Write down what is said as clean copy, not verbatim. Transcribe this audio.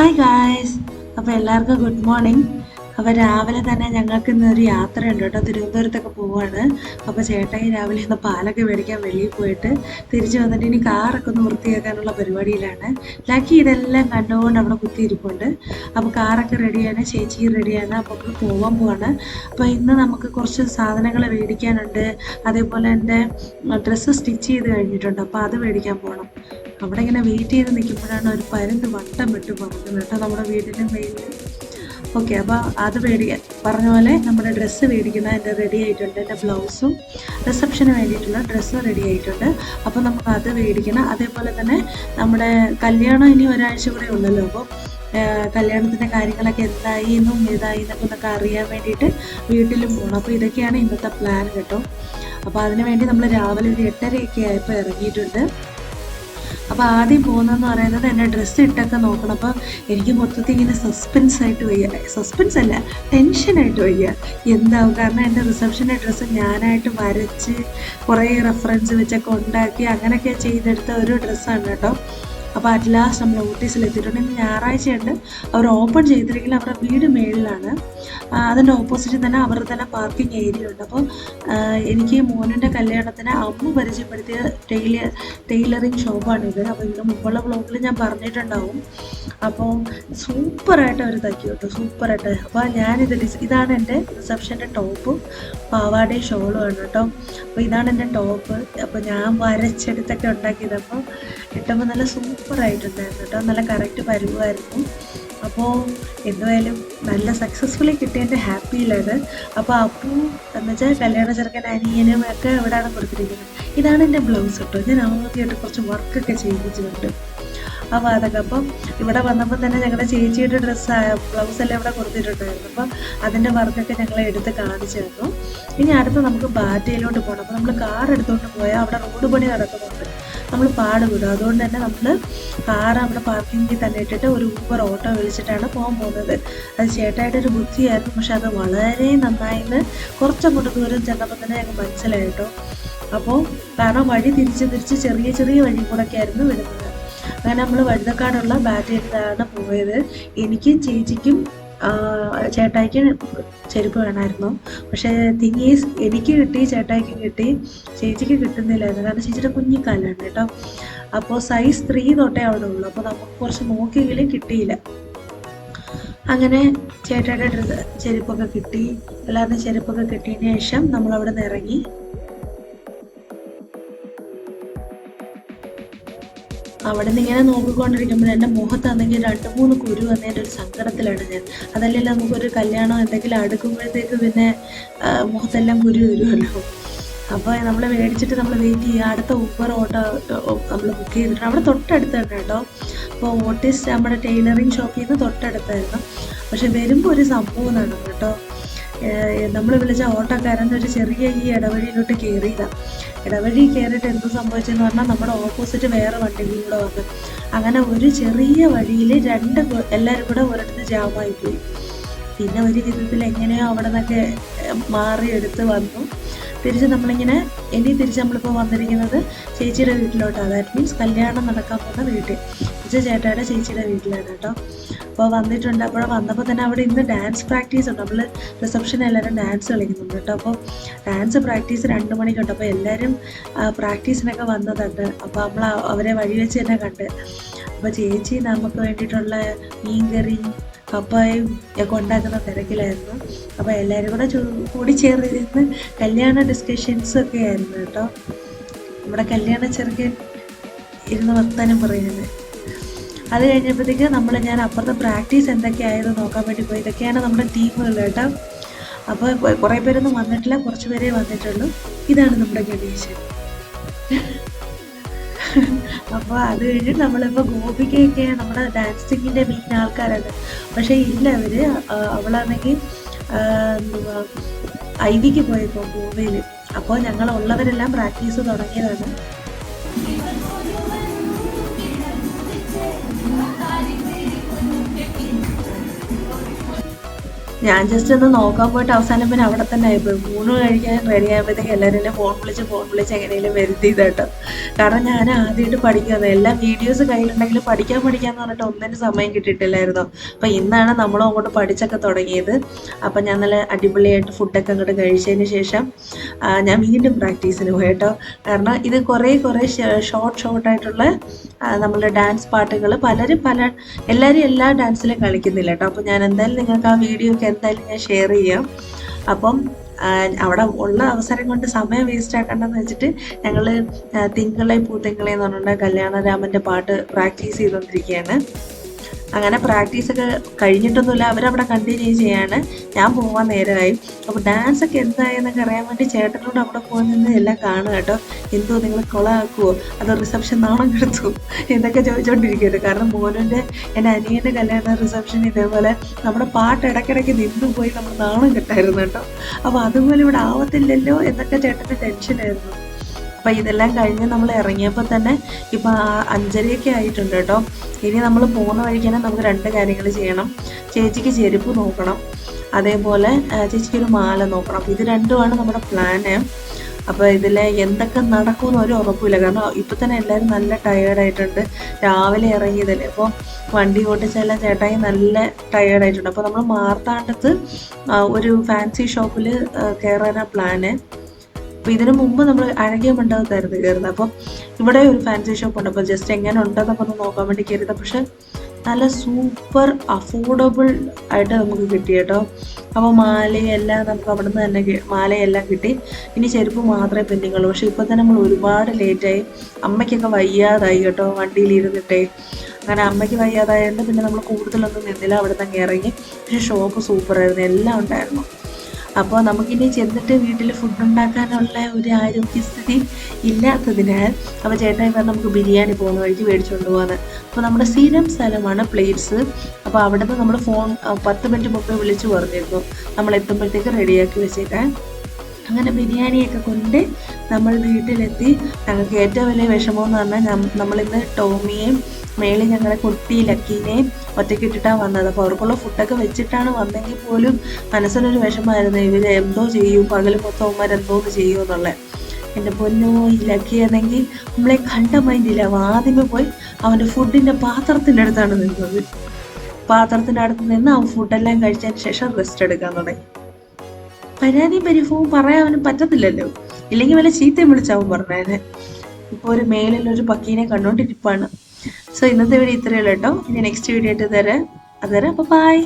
Hi guys. അപ്പോൾ എല്ലാവർക്കും good morning. അപ്പോൾ രാവിലെ തന്നെ ഞങ്ങൾക്ക് ഇന്നൊരു യാത്രയുണ്ട് കേട്ടോ. തിരുവനന്തപുരത്തൊക്കെ പോവാണ്. അപ്പോൾ ചേട്ടായി രാവിലെ ഇന്ന് പാലൊക്കെ മേടിക്കാൻ വെളിയിൽ പോയിട്ട് തിരിച്ച് വന്നിട്ട് ഇനി കാറൊക്കെ ഒന്ന് വൃത്തിയാക്കാനുള്ള പരിപാടിയിലാണ്. ലക്കി ഇതെല്ലാം കണ്ടുകൊണ്ട് അവിടെ കുത്തിയിരിപ്പുണ്ട്. അപ്പോൾ കാറൊക്കെ റെഡിയാണ്, ചേച്ചി റെഡിയാണ്. അപ്പോൾ നമ്മൾ പോകാൻ പോവാണ്. അപ്പോൾ ഇന്ന് നമുക്ക് കുറച്ച് സാധനങ്ങൾ മേടിക്കാനുണ്ട്. അതേപോലെ എൻ്റെ ഡ്രസ്സ് സ്റ്റിച്ച് ചെയ്ത് കഴിഞ്ഞിട്ടുണ്ട്. അപ്പോൾ അത് മേടിക്കാൻ പോകണം. അവിടെ ഇങ്ങനെ വെയിറ്റ് ചെയ്ത് നിൽക്കുമ്പോഴാണ് ഒരു പരുന്ത് വട്ടം വിട്ട് പറക്കുന്നത് കേട്ടോ നമ്മുടെ വീടിൻ്റെ മെയിനിൽ. ഓക്കെ, അപ്പോൾ അത് പറഞ്ഞ പോലെ നമ്മുടെ ഡ്രസ്സ് മേടിക്കുന്ന എൻ്റെ റെഡി ആയിട്ടുണ്ട്. എൻ്റെ ബ്ലൗസും റിസപ്ഷന് വേണ്ടിയിട്ടുള്ള ഡ്രസ്സും റെഡി ആയിട്ടുണ്ട്. അപ്പോൾ നമുക്ക് അത് മേടിക്കണം. അതേപോലെ തന്നെ നമ്മുടെ കല്യാണം ഇനി ഒരാഴ്ച കൂടെ ഉള്ളല്ലോ. അപ്പോൾ കല്യാണത്തിൻ്റെ കാര്യങ്ങളൊക്കെ എന്തായി എന്നും ഇതായി എന്നൊക്കെ അറിയാൻ വേണ്ടിയിട്ട് വീട്ടിലും പോകണം. അപ്പോൾ ഇതൊക്കെയാണ് ഇന്നത്തെ പ്ലാൻ കേട്ടോ. അപ്പോൾ അതിന് വേണ്ടി നമ്മൾ രാവിലെ ഒരു 8:30 ആയപ്പോൾ ഇറങ്ങിയിട്ടുണ്ട്. അപ്പോൾ ആദ്യം പോകുന്നതെന്ന് പറയുന്നത് എൻ്റെ ഡ്രസ്സ് ഇട്ടൊക്കെ നോക്കണം. അപ്പോൾ എനിക്ക് മൊത്തത്തിൽ ഇങ്ങനെ സസ്പെൻസ് അല്ല, ടെൻഷനായിട്ട് വയ്യ എന്താവും. കാരണം എൻ്റെ റിസപ്ഷൻ്റെ ഡ്രസ്സ് ഞാനായിട്ട് വരച്ച് കുറേ റെഫറൻസ് വെച്ചൊക്കെ ഉണ്ടാക്കി അങ്ങനെയൊക്കെ ചെയ്തെടുത്ത ഒരു ഡ്രസ്സാണ് കേട്ടോ. അപ്പോൾ അറ്റ് ലാസ്റ്റ് നമ്മൾ ഓട്ടീസിലെത്തിയിട്ടുണ്ട്. ഇന്ന് ഞായറാഴ്ചയുണ്ട്. അവർ ഓപ്പൺ ചെയ്തിരിക്കുന്നത് അവരുടെ വീട് മേളിലാണ്. അതിൻ്റെ ഓപ്പോസിറ്റിൽ തന്നെ അവരുടെ തന്നെ പാർക്കിംഗ് ഏരിയ ഉണ്ട്. അപ്പോൾ എനിക്ക് മോനിൻ്റെ കല്യാണത്തിന് അമ്മ പരിചയപ്പെടുത്തിയ ടൈലറിങ് ഷോപ്പാണിത്. അപ്പോൾ ഇതിന് മുമ്പുള്ള വ്ളോഗിൽ ഞാൻ പറഞ്ഞിട്ടുണ്ടാവും. അപ്പോൾ സൂപ്പറായിട്ട് അവർ തയ്ക്കും കേട്ടോ, സൂപ്പറായിട്ട്. അപ്പോൾ ഇതാണ് എൻ്റെ റിസപ്ഷൻ്റെ ടോപ്പും പാവാടയും ഷോളുമാണ് കേട്ടോ. അപ്പോൾ ഇതാണ് എൻ്റെ ടോപ്പ്. അപ്പോൾ ഞാൻ വരച്ചെടുത്തൊക്കെ ഉണ്ടാക്കിയത്. അപ്പോൾ ഇട്ടപ്പോൾ നല്ല സൂപ്പറായിട്ടുണ്ടായിരുന്നു കേട്ടോ, നല്ല കറക്റ്റ് പരുവായിരുന്നു. അപ്പോൾ എന്തായാലും നല്ല സക്സസ്ഫുള്ളി കിട്ടിയതിൻ്റെ ഹാപ്പിയിലാണ്. അപ്പോൾ അപ്പു എന്ന് വെച്ചാൽ കല്യാണ ചെറുക്കൻ അനിയനും ഒക്കെ ഇവിടെയാണ് കൊടുത്തിരിക്കുന്നത്. ഇതാണ് എൻ്റെ ബ്ലൗസ് കേട്ടോ. ഞാൻ ആദ്യമായിട്ട് കുറച്ച് വർക്കൊക്കെ ചെയ്യിപ്പിച്ചിട്ടുണ്ട്. അപ്പോൾ അതൊക്കെ അപ്പം ഇവിടെ വന്നപ്പോൾ തന്നെ ഞങ്ങളുടെ ചേച്ചിയുടെ ബ്ലൗസെല്ലാം ഇവിടെ കൊടുത്തിട്ടുണ്ടായിരുന്നു. അപ്പം അതിൻ്റെ വർക്കൊക്കെ ഞങ്ങളെ എടുത്ത് കാണിച്ചു തന്നു. ഇനി അടുത്ത് നമുക്ക് ബാറ്റയിലോട്ട് പോകണം. അപ്പോൾ നമ്മൾ കാർ എടുത്തുകൊണ്ട് പോയാൽ അവിടെ റോഡ് പണി നടക്കുന്നുണ്ട്, നമ്മൾ പാടുവിടും. അതുകൊണ്ട് തന്നെ നമ്മൾ കാർ അവിടെ പാർക്കിങ്ങിൽ തന്നെ ഇട്ടിട്ട് ഒരു ഊബർ ഓട്ടോ വിളിച്ചിട്ടാണ് പോകാൻ പോകുന്നത്. അത് ചേട്ടായിട്ടൊരു ബുദ്ധിയായിരുന്നു, പക്ഷെ അത് വളരെ നന്നായിന്ന് കുറച്ചങ്ങോട്ട് ദൂരം ചെന്നപ്പോൾ തന്നെ ഞങ്ങൾക്ക് മനസ്സിലായി കേട്ടോ. അപ്പോൾ കാരണം വഴി തിരിച്ച് ചെറിയ ചെറിയ വഴി കൂടെയൊക്കെ ആയിരുന്നു വരുന്നത്. അങ്ങനെ നമ്മൾ വഴുതക്കാടുള്ള ബാറ്റയിലാണ് പോയത്. എനിക്കും ചേച്ചിക്കും ചേട്ടായിക്കും ചെരുപ്പ് വേണമായിരുന്നു. പക്ഷേ തിങ്ങീസ് എനിക്ക് കിട്ടി, ചേട്ടായിക്കും കിട്ടി, ചേച്ചിക്ക് കിട്ടുന്നില്ലായിരുന്നു. കാരണം ചേച്ചിയുടെ കുഞ്ഞിക്കാലാണ് കേട്ടോ. അപ്പോൾ സൈസ് 3 തൊട്ടേ അവിടെ ഉള്ളൂ. അപ്പോൾ നമുക്ക് കുറച്ച് നോക്കിയെങ്കിലും കിട്ടിയില്ല. അങ്ങനെ ചേട്ടായിയുടെ ചെരുപ്പൊക്കെ കിട്ടി. എല്ലാവരുടെയും ചെരുപ്പൊക്കെ കിട്ടിയതിന് ശേഷം നമ്മളവിടെ നിന്ന് ഇറങ്ങി. അവിടെ നിന്ന് ഇങ്ങനെ നോക്കിക്കൊണ്ടിരിക്കുമ്പോൾ എൻ്റെ മുഖത്താണെങ്കിൽ 2-3 കുരു വന്നതിൻ്റെ ഒരു സങ്കടത്തിലാണ് ഞാൻ. അതല്ലെങ്കിൽ നമുക്കൊരു കല്യാണം എന്തെങ്കിലും അടുക്കുമ്പോഴത്തേക്ക് പിന്നെ മുഖത്തെല്ലാം കുരു വരുമല്ലോ. അപ്പോൾ നമ്മൾ മേടിച്ചിട്ട് നമ്മൾ വെയിറ്റ് ചെയ്യുക. അടുത്ത ഊബർ ഓട്ടോ നമ്മൾ ബുക്ക് ചെയ്തിട്ടുണ്ട്. അവിടെ തൊട്ടടുത്താണ് കേട്ടോ. അപ്പോൾ ഓട്ടീസ് നമ്മുടെ ടൈലറിങ് ഷോപ്പിൽ നിന്ന് തൊട്ടടുത്തായിരുന്നു. പക്ഷെ വരുമ്പോൾ ഒരു സംഭവം നടന്നു കേട്ടോ. നമ്മൾ വിളിച്ച ഓട്ടോക്കാരൻ ഒരു ചെറിയ ഈ ഇടവഴിയിലോട്ട് കയറിയതാണ്. ഇടവഴി കയറിയിട്ട് എന്ത് സംഭവിച്ചെന്ന് പറഞ്ഞാൽ നമ്മുടെ ഓപ്പോസിറ്റ് വേറെ വണ്ടികളും കൂടെ വന്നു. അങ്ങനെ ഒരു ചെറിയ വഴിയിൽ എല്ലാവരും കൂടെ ഒരിടത്ത് ജാമായിപ്പോയി. പിന്നെ ഒരു വിധത്തിൽ എങ്ങനെയോ അവിടെ നിന്നൊക്കെ മാറിയെടുത്ത് വന്നു. തിരിച്ച് നമ്മളിപ്പോൾ വന്നിരിക്കുന്നത് ചേച്ചിയുടെ വീട്ടിലോട്ടാണ്. ദാറ്റ് മീൻസ് കല്യാണം നടക്കാൻ പോകുന്ന വീട്ടിൽ, ചേട്ടായുടെ ചേച്ചിയുടെ വീട്ടിലാണ് കേട്ടോ. അപ്പോൾ വന്നിട്ടുണ്ട്. അപ്പോൾ വന്നപ്പോൾ തന്നെ അവിടെ ഇന്ന് ഡാൻസ് പ്രാക്ടീസ് ഉണ്ട്. നമ്മൾ റിസപ്ഷനിൽ എല്ലാവരും ഡാൻസ് കളിക്കുന്നുണ്ട് കേട്ടോ. അപ്പോൾ ഡാൻസ് പ്രാക്ടീസ് 2 മണിക്കുണ്ട്. അപ്പോൾ എല്ലാവരും പ്രാക്ടീസിനൊക്കെ വന്നതുണ്ട്. അപ്പോൾ നമ്മൾ അവരെ വഴി വെച്ച് തന്നെ കണ്ട്. അപ്പോൾ ചേച്ചി നമുക്ക് വേണ്ടിയിട്ടുള്ള മീൻകറിയും പപ്പായും ഒക്കെ ഉണ്ടാക്കുന്ന തിരക്കിലായിരുന്നു. അപ്പോൾ എല്ലാവരും കൂടെ കൂടിച്ചേർന്ന് കല്യാണ ഡിസ്കഷൻസൊക്കെ ആയിരുന്നു കേട്ടോ. നമ്മുടെ കല്യാണ ചെറുക്കൻ ഇരുന്ന് വർത്താനം പറയുന്നത്. അത് കഴിഞ്ഞപ്പോഴത്തേക്ക് ഞാൻ അപ്പുറത്തെ പ്രാക്ടീസ് എന്തൊക്കെയായത് നോക്കാൻ വേണ്ടി പോയി. ഇതൊക്കെയാണ് നമ്മുടെ ടീമുകൾ കേട്ടോ. അപ്പോൾ കുറേ പേരൊന്നും വന്നിട്ടില്ല, കുറച്ച് പേരേ വന്നിട്ടുള്ളൂ. ഇതാണ് നമ്മുടെ ഗണേശൻ. അപ്പോൾ അത് കഴിഞ്ഞിട്ട് നമ്മളിപ്പോൾ ഗോപികയൊക്കെ നമ്മുടെ ഡാൻസിങ്ങിൻ്റെ മെയിൻ ആൾക്കാരാണ്. പക്ഷേ ഇല്ല, അവളാണെങ്കിൽ ഐവിക്ക് പോയപ്പോൾ ഗോവയിൽ. അപ്പോൾ ഞങ്ങളുള്ളവരെല്ലാം പ്രാക്ടീസ് തുടങ്ങിയതാണ്. ഞാൻ ജസ്റ്റ് ഒന്ന് നോക്കാൻ പോയിട്ട് അവസാനം പിന്നെ അവിടെ തന്നെ ആയിപ്പോയി. ഊണ് കഴിക്കാൻ റെഡി ആയപ്പോഴത്തേക്ക് എല്ലാവരും എന്നെ ഫോൺ വിളിച്ച് എങ്ങനെയെങ്കിലും വരുത്തിയത് കേട്ടോ. കാരണം ഞാൻ ആദ്യമായിട്ട് പഠിക്കുന്നത്, എല്ലാ വീഡിയോസ് കയ്യിലുണ്ടെങ്കിലും പഠിക്കാന്ന് പറഞ്ഞിട്ട് ഒന്നിനും സമയം കിട്ടിയിട്ടില്ലായിരുന്നു. അപ്പം ഇന്നാണ് നമ്മളും അങ്ങോട്ട് പഠിച്ചൊക്കെ തുടങ്ങിയത്. അപ്പം ഞാൻ നല്ല അടിപൊളിയായിട്ട് ഫുഡൊക്കെ അങ്ങോട്ട് കഴിച്ചതിന് ശേഷം ഞാൻ വീണ്ടും പ്രാക്ടീസിന് പോയി കേട്ടോ. കാരണം ഇത് കുറേ ഷോർട്ടായിട്ടുള്ള നമ്മളുടെ ഡാൻസ് പാട്ടുകൾ എല്ലാവരും എല്ലാ ഡാൻസിലും കളിക്കുന്നില്ല കേട്ടോ. അപ്പോൾ ഞാൻ എന്തായാലും നിങ്ങൾക്ക് ആ വീഡിയോ ഒക്കെ എന്തായാലും ഞാൻ ഷെയർ ചെയ്യാം. അപ്പം അവിടെ ഉള്ള അവസരം കൊണ്ട് സമയം വേസ്റ്റ് ആക്കണ്ടെന്ന് വെച്ചിട്ട് ഞങ്ങൾ തിങ്കളെ പൂത്തിങ്കളെ എന്ന് പറഞ്ഞിട്ട് കല്യാണരാമൻ്റെ പാട്ട് പ്രാക്ടീസ് ചെയ്തുകൊണ്ടിരിക്കുകയാണ്. അങ്ങനെ പ്രാക്ടീസൊക്കെ കഴിഞ്ഞിട്ടൊന്നുമില്ല, അവരവിടെ കണ്ടിന്യൂ ചെയ്യാണ്. ഞാൻ പോകാൻ നേരമായി. അപ്പോൾ ഡാൻസൊക്കെ എന്തായെന്നൊക്കെ അറിയാൻ വേണ്ടി ചേട്ടനോട് അവിടെ പോയി നിന്ന് എല്ലാം കാണുക കേട്ടോ. എന്തോ നിങ്ങൾ കൊളാക്കുമോ, അതോ റിസപ്ഷൻ നാണം കെടുത്തുമോ എന്നൊക്കെ ചോദിച്ചുകൊണ്ടിരിക്കുകയാണ്. കാരണം മോനുൻ്റെ എൻ്റെ അനിയൻ്റെ കല്യാണ റിസപ്ഷൻ ഇതേപോലെ നമ്മുടെ പാട്ട് ഇടയ്ക്കിടയ്ക്ക് നിന്നു പോയി നമ്മൾ നാണം കെട്ടായിരുന്നു കേട്ടോ. അപ്പോൾ അതുപോലെ ഇവിടെ ആവത്തില്ലല്ലോ എന്നൊക്കെ ചേട്ടൻ്റെ ടെൻഷനായിരുന്നു. അപ്പം ഇതെല്ലാം കഴിഞ്ഞ് നമ്മൾ ഇറങ്ങിയപ്പോൾ തന്നെ ഇപ്പം 5:30 ആയിട്ടുണ്ട് കേട്ടോ. ഇനി നമ്മൾ പോകുന്ന വഴിക്ക് തന്നെ നമുക്ക് 2 കാര്യങ്ങൾ ചെയ്യണം. ചേച്ചിക്ക് ചെരുപ്പ് നോക്കണം, അതേപോലെ ചേച്ചിക്കൊരു മാല നോക്കണം. അപ്പോൾ ഇത് രണ്ടുമാണ് നമ്മുടെ പ്ലാന്. അപ്പോൾ ഇതിൽ എന്തൊക്കെ നടക്കുമെന്ന് ഒരു ഉറപ്പില്ല. കാരണം ഇപ്പം തന്നെ എല്ലാവരും നല്ല ടയേർഡായിട്ടുണ്ട്, രാവിലെ ഇറങ്ങിയതല്ലേ. അപ്പോൾ വണ്ടി ഓട്ടിച്ചെല്ലാം ചേട്ടായി നല്ല ടയേർഡായിട്ടുണ്ട്. അപ്പോൾ നമ്മൾ മാർത്താണ്ടത്ത് ഒരു ഫാൻസി ഷോപ്പിൽ കയറാനാണ് പ്ലാന്. അപ്പോൾ ഇതിനു മുമ്പ് നമ്മൾ അഴകിയ മണ്ഡപത്തായിരുന്നു കയറുന്നത്. അപ്പം ഇവിടെ ഒരു ഫാൻസി ഷോപ്പ് ഉണ്ട്. അപ്പോൾ ജസ്റ്റ് എങ്ങനെ ഉണ്ടെന്നൊക്കെ ഒന്ന് നോക്കാൻ വേണ്ടി കയറിയത്. പക്ഷെ നല്ല സൂപ്പർ അഫോർഡബിൾ ആയിട്ട് നമുക്ക് കിട്ടി കേട്ടോ. അപ്പോൾ മാലയെല്ലാം നമുക്ക് അവിടെ നിന്ന് തന്നെ മാലയെല്ലാം കിട്ടി. ഇനി ചെരുപ്പ് മാത്രമേ പെൻഡിങ്ങുള്ളൂ. പക്ഷേ ഇപ്പോൾ തന്നെ നമ്മൾ ഒരുപാട് ലേറ്റായി. അമ്മയ്ക്കൊക്കെ വയ്യാതായി കേട്ടോ, വണ്ടിയിലിരുന്നിട്ടേ. അങ്ങനെ അമ്മയ്ക്ക് വയ്യാതായതുകൊണ്ട് പിന്നെ നമ്മൾ കൂടുതലൊന്നും നിന്നില്ല, അവിടെ നിന്ന് ഇറങ്ങി. പക്ഷേ ഷോപ്പ് സൂപ്പറായിരുന്നു, എല്ലാം ഉണ്ടായിരുന്നു. അപ്പോൾ നമുക്കിനി ചെന്നിട്ട് വീട്ടിൽ ഫുഡ് ഉണ്ടാക്കാനുള്ള ഒരു ആരോഗ്യസ്ഥിതി ഇല്ലാത്തതിനാൽ അപ്പോൾ ചേട്ടായി പറഞ്ഞാൽ നമുക്ക് ബിരിയാണി പോകുന്ന വഴിക്ക് മേടിച്ചുകൊണ്ട് പോകാന്ന്. അപ്പോൾ നമ്മുടെ സ്ഥിരം സ്ഥലമാണ് പ്ലേറ്റ്സ്. അപ്പോൾ അവിടെ നിന്ന് നമ്മൾ ഫോൺ 10 മിനിറ്റ് മുമ്പേ വിളിച്ച് പറഞ്ഞിരുന്നു നമ്മൾ എത്തുമ്പോഴത്തേക്ക് റെഡിയാക്കി വെച്ചേക്കാൻ. അങ്ങനെ ബിരിയാണിയൊക്കെ കൊണ്ട് നമ്മൾ വീട്ടിലെത്തി. ഞങ്ങൾക്ക് ഏറ്റവും വലിയ വിഷമമെന്ന് പറഞ്ഞാൽ നമ്മളിന്ന് ടോമിയെയും മേളിൽ ഞങ്ങളെ കുട്ടി ലക്കീനെയും ഒറ്റയ്ക്ക് ഇട്ടിട്ടാണ് വന്നത്. അപ്പോൾ അവർക്കുള്ള ഫുഡൊക്കെ വെച്ചിട്ടാണ് വന്നെങ്കിൽ പോലും മനസ്സിനൊരു വിഷമമായിരുന്നു. ഇവർ എന്തോ ചെയ്യും, പകൽ മൊത്തം അവന്മാരെന്തോന്ന് ചെയ്യും എന്നുള്ളത്. എൻ്റെ പൊന്നോ, ഈ ലക്കി ആണെങ്കിൽ നമ്മളെ കണ്ട മൈൻഡില്ല. ആദ്യമേ പോയി അവൻ്റെ ഫുഡിൻ്റെ പാത്രത്തിൻ്റെ അടുത്താണ് നിന്നത്. പാത്രത്തിൻ്റെ അടുത്ത് നിന്ന് അവൻ ഫുഡെല്ലാം കഴിച്ചതിന് ശേഷം റെസ്റ്റ് എടുക്കാൻ തുടങ്ങി. പരാതിയും പരിഭവവും പറയാൻ അവന് പറ്റത്തില്ലല്ലോ, ഇല്ലെങ്കിൽ വല്ല ചീത്തയും വിളിച്ചാവും പറഞ്ഞതിന്. ഇപ്പോൾ ഒരു മേലിലൊരു പക്കീനെ കണ്ടോണ്ടിരിപ്പാണ്. സോ ഇന്നത്തെ വീഡിയോ ഇത്രയേ ഉള്ളൂ കേട്ടോ. ഇനി നെക്സ്റ്റ് വീഡിയോ ആയിട്ട് തരാം. അതുവരെ അപ്പോൾ ബൈ.